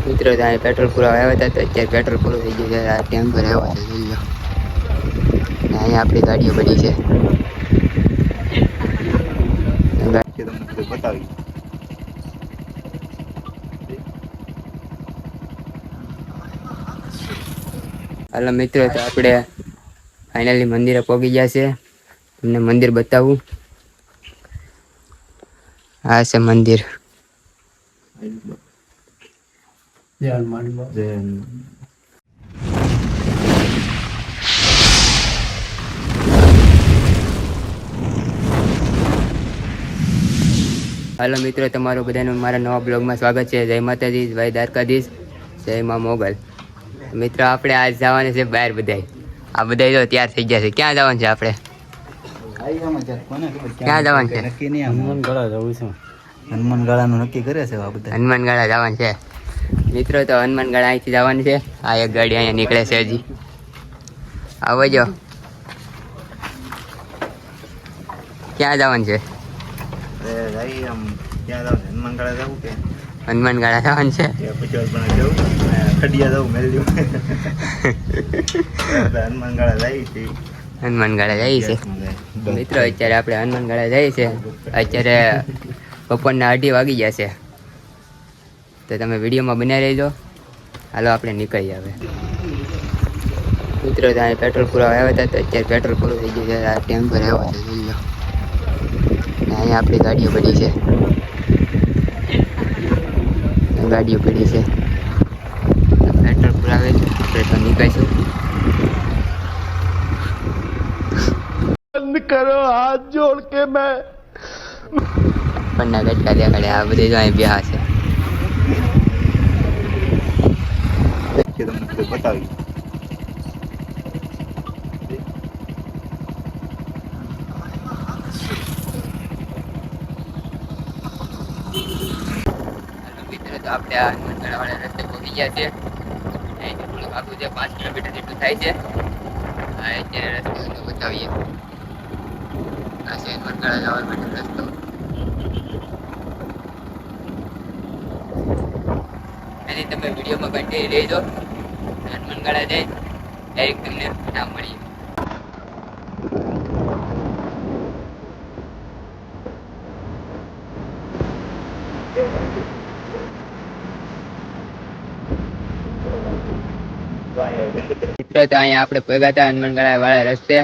મિત્રો ત્યાં પેટ્રોલ પુરાવા આવ્યા હતા, તો અત્યારે પેટ્રોલ પૂરું થઈ ગયું છે. આ ટેમ્પર આવ્યો છે, જોઈ લો. અહીંયા આપણી ગાડીઓ બધી છે. બતાવી હાલો મિત્રો, તો આપણે ફાઇનલી મંદિરે પહોંચી ગયા છે. તમને મંદિર બતાવું. આ છે મંદિર. હાલો મિત્રો, તમારું બધાનું મારા નવા બ્લોગમાં સ્વાગત છે. જય માતાજી, જય દ્વારકાધીશ, જય માં મોગલ. મિત્રો આપણે આજ જવાનું છે બહાર. બધાય આ બધા જો તૈયાર થઈ ગયા છે. ક્યાં જવાનું છે આપણે? ક્યાં જવાનું છે? નક્કી નહીં. હનુમાનગાળા જવું છે. હનુમાનગાળાનું નક્કી કરે છે આ બધા. હનુમાનગાળા જવાનું છે મિત્રો. તો હનુમાનગાળા અહીંથી જવાનું છે. આ એક ગાડી અહીંયા નીકળે છે હજી. આવજો. ક્યાં જવાનું છે? હનુમાનગાળા જવું કે હનુમાનગાળા જવાનું છે. હનુમાનગાળા જાય છે. હનુમાનગાળા જાય છે મિત્રો. અત્યારે આપણે હનુમાનગાળા જાય છે. અત્યારે બપોરના 2:30 વાગી ગયા છે. તો તમે વિડીયોમાં બનાવી રહેજો. હાલો આપણે નીકળીએ હવે. મિત્રો ત્યાં પેટ્રોલ પુરાવા આવ્યા હતા, તો અત્યારે પેટ્રોલ પૂરું થઈ ગયું છે. આ ટેમ્પર આવ્યો છે, જોઈ લો. અહીંયા આપણી ગાડીઓ પડી છે. ગાડીઓ પડી છે. પેટ્રોલ પુરાવે આપણે તો નીકળીશું. બંધ કરો હાથ જોડ કે મેં પન્ના ગટકા દેખાડે. આ બધી જો અહીં બ્યાહ છે. બતાવી મિત્રો, તો આપણે આ હનુમાનગાળા વાળા રસ્તે પહોંચી ગયા છે. અહીંથી થોડુંક આગળ છે, 5 કિલોમીટર જેટલું થાય છે. આ અત્યારે રસ્તો બતાવીએ. આ છે હનુમાનગાળા જવા માટે રસ્તો. એની તમે વિડીયોમાં કન્ટિન્યુ રહેજો. હનુમાનગાળા જાય ડાયરેક્ટ તમને નામ મળીએ. મિત્રો, તો અહીંયા આપણે ભેગા હતા હનુમાનગાળા વાળા રસ્તે.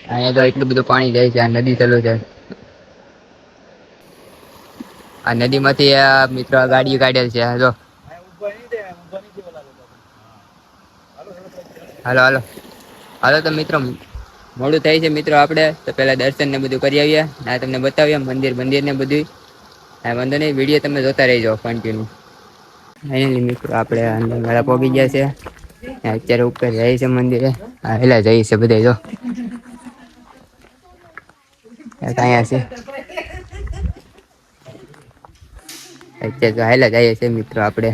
અહીંયા તો એટલું બધું પાણી જાય છે. આ નદી ચાલુ છે. આ નદીમાંથી મિત્રો ગાડીઓ કાઢેલ છે. જો હાલો હાલો હાલો. તો મિત્રો મોડું થાય છે. મિત્રો આપણે તો પહેલા દર્શન ને બધું કરી આવીએ. આ તમને બતાવીએ મંદિર ને બધું. હા, વાંધો નહીં, વિડીયો તમે જોતા રહીજો કન્ટિન્યુ. ફાઇનલી મિત્રો આપણે હનુમાનગાળા પહોંચી ગયા છે. અત્યારે ઉપર જાય છે મંદિરે. હા, હેલા જાય છે બધા. જો અહીંયા છે. અત્યારે તો હેલા જાય છે મિત્રો આપણે.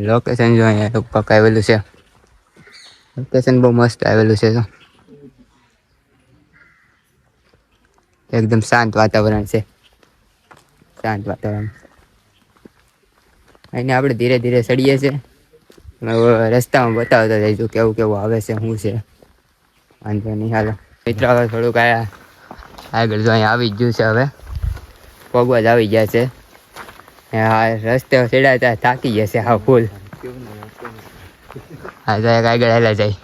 લોકેશન જો અહીંયા પક આવેલું છે. લોકેશન બહુ મસ્ત આવેલું છે. તો એકદમ શાંત વાતાવરણ છે. શાંત વાતાવરણ. અહીંયા આપણે ધીરે ધીરે ચડીએ છીએ. રસ્તામાં બતાવતા જઈશું કેવું કેવું આવે છે, શું છે. વાંધો નહીં, હાલો મિત્રો. હવે થોડુંક આગળ જો અહીંયા આવી જ ગયું છે. હવે પગવા જ આવી ગયા છે. હા, રસ્તે ચડ્યા થાકી ગયા છે. હા, ફૂલ. હા, તો એક આગળ હેલા જાય.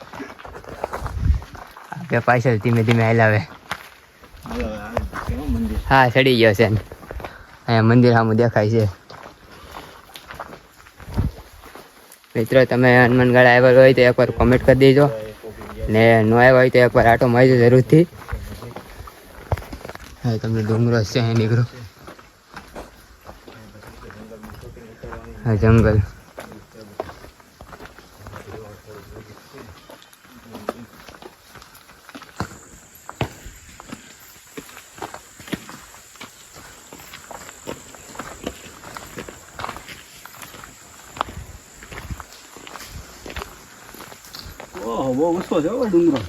આપણે પાછળ ધીમે ધીમે હેલાવે. હા, ચડી ગયો છે. અહીંયા મંદિર સામું દેખાય છે. મિત્રો, તમે હનુમાનગાળા આવ્યા હોય તો એકવાર કોમેન્ટ કરી દેજો. ને ન આવ્યા હોય તો એકવાર આટો મારજો જરૂરથી. હા, તમને ડુંગરો છે અહીં નીકળો. હા, જંગલ. બહુ ઊંચો છે ડુંગરો.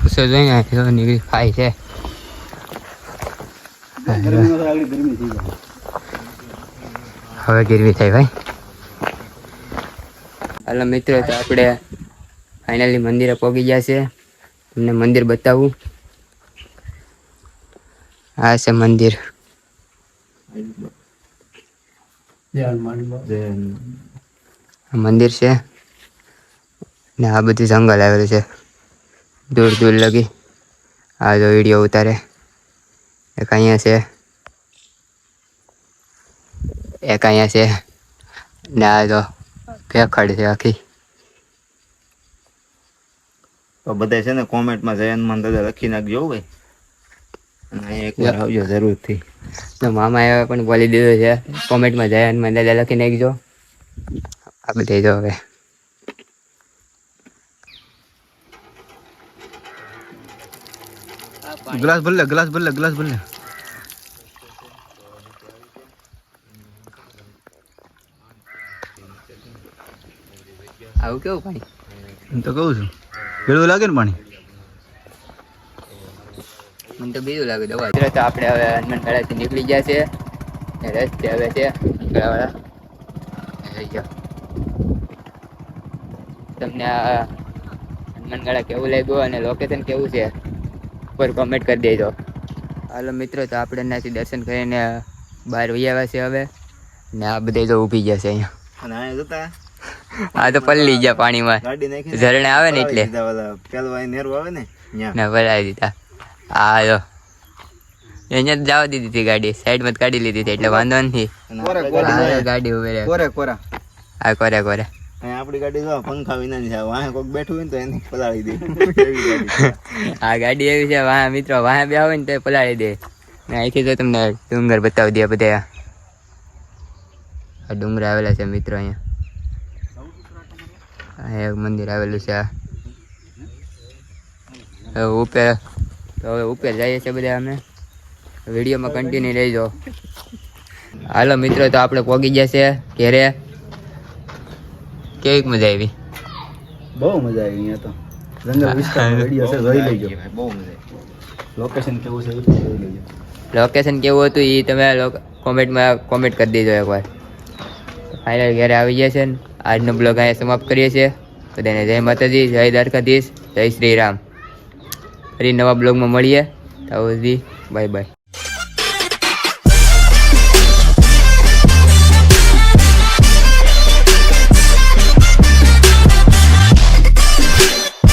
ઉસો જોઈને નીકળી ખાય છે. ગરમી થઈ જાય. હવે ગીરવી થાય ભાઈ. હાલો મિત્રો, તો આપણે ફાઇનલી મંદિરે પહોંચી ગયા છે. તમને મંદિર બતાવું. આ છે મંદિર. મંદિર છે ને આ બધું જંગલ આવેલું છે દૂર દૂર લગી. આ જો વિડીયો ઉતારે એક અહીંયા છે, એક અહીંયા છે ને આ જો ભેખડ છે આખી. તો બધા છે ને કોમેન્ટમાં જય હનુમાન દાદા લખી નાખજો હો ભાઈ. અને અહીંયા એકવાર આવજો જરૂરથી. તો મામા એવા પણ બોલી દીધું છે કોમેન્ટમાં જય હનુમાન દાદા લખી નાખજો. આ બધે જો હવે ગ્લાસ ભર લે, ગ્લાસ ભર લે, ગ્લાસ ભર લે. આવું કેવું પાણી? હું તો કહું છું કેળવું લાગે ને પાણી. મને તો બીજું લાગે દવા. તો આપણે હવે હનુમાન ગાળાથી નીકળી ગયા છે ને રસ્તે હવે છે ગાળાવાળા. તમને આ હનુમાન ગાળા કેવું લાગ્યું અને લોકેશન કેવું છે ઉપર કોમેન્ટ કરી દેજો. હાલો મિત્રો, તો આપણે એનાથી દર્શન કરીને બહાર વહી આવ્યા છે હવે. ને આ બધે જો ઊભી ગયા છે અહીંયા. અને અહીંયા જતા આ તો પલ્લી ગયા પાણીમાં. ગાડી નાખી ઝરણે આવે ને એટલે પેલવા નેરું આવે ને ન્યા. ને ભરાવી દીધા. આ જો અહીંયા જ જવા દીધી હતી ગાડી, સાઈડમાં જ કાઢી લીધી હતી એટલે વાંધો નથી. આ ગાડી ઉભી રહે. કોરે કોરા આ કોરે કોરે. અહીંયા આપણી ગાડી જો પંખા વિના ની છે. વાહે કોઈક બેઠું હોય ને તો એને પલાળી દે એવી ગાડી. આ ગાડી એવી છે, વાહ મિત્રો વાહ બે આવે ને તો પલાળી દે. ને અહીંથી તો તમને ડુંગર બતાવી દે બધા. આ ડુંગર આવેલા છે મિત્રો અહીંયા. એક મંદિર આવેલું છે. હવે ઉપર તો હવે ઉપર જઈએ છીએ બધા અમે. વિડીયોમાં કન્ટિન્યુ રહેજો. હાલો મિત્રો, તો આપણે પહોંચી ગયા છે ઘેરે. કેવીક મજા આવી? બહુ મજા આવી. અહીંયા તો જંગલ વિસ્તારનો વિડીયો છે, જોઈ લેજો. બહુ મજા આવી. લોકેશન કેવું છે એ જોઈ લેજો. લોકેશન કેવું હતું એ તમે કોમેન્ટમાં કોમેન્ટ કરી દેજો એકવાર. ફાઇનલ ઘરે આવી ગયા છે ને આજનો બ્લોગ અહીંયા સમાપ્ત કરીએ છીએ. બધાને જય માતાજી, જય દ્વારકાધીશ, જય શ્રી રામ. ફરી નવા બ્લોગમાં મળીએ. ત્યાં સુધી બાય બાય.